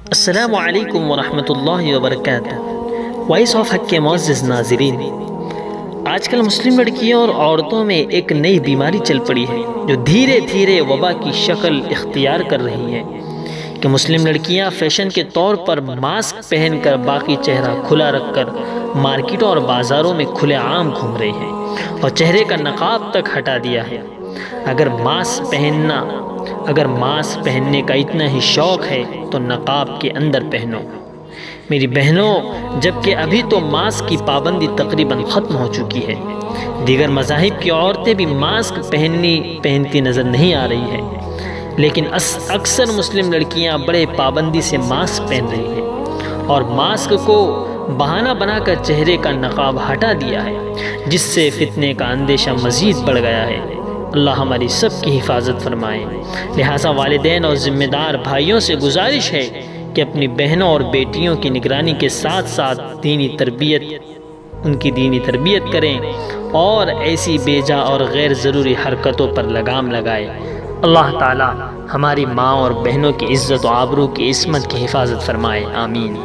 السلام علیکم ورحمۃ اللہ وبرکاتہ۔ وائس آف حق کے معزز ناظرین، آج کل مسلم لڑکیوں اور عورتوں میں ایک نئی بیماری چل پڑی ہے جو دھیرے دھیرے وبا کی شکل اختیار کر رہی ہے کہ مسلم لڑکیاں فیشن کے طور پر ماسک پہن کر باقی چہرہ کھلا رکھ کر مارکیٹوں اور بازاروں میں کھلے عام گھوم رہی ہیں اور چہرے کا نقاب تک ہٹا دیا ہے۔ اگر ماسک پہننے کا اتنا ہی شوق ہے تو نقاب کے اندر پہنو میری بہنوں، جبکہ ابھی تو ماسک کی پابندی تقریباً ختم ہو چکی ہے۔ دیگر مذاہب کی عورتیں بھی ماسک پہنتی نظر نہیں آ رہی ہیں، لیکن اکثر مسلم لڑکیاں بڑے پابندی سے ماسک پہن رہی ہیں اور ماسک کو بہانہ بنا کر چہرے کا نقاب ہٹا دیا ہے، جس سے فتنے کا اندیشہ مزید بڑھ گیا ہے۔ اللہ ہماری سب کی حفاظت فرمائے۔ لہٰذا والدین اور ذمہ دار بھائیوں سے گزارش ہے کہ اپنی بہنوں اور بیٹیوں کی نگرانی کے ساتھ ساتھ ان کی دینی تربیت کریں اور ایسی بے جا اور غیر ضروری حرکتوں پر لگام لگائے۔ اللہ تعالی ہماری ماں اور بہنوں کی عزت و آبرو کی عصمت کی حفاظت فرمائے، آمین۔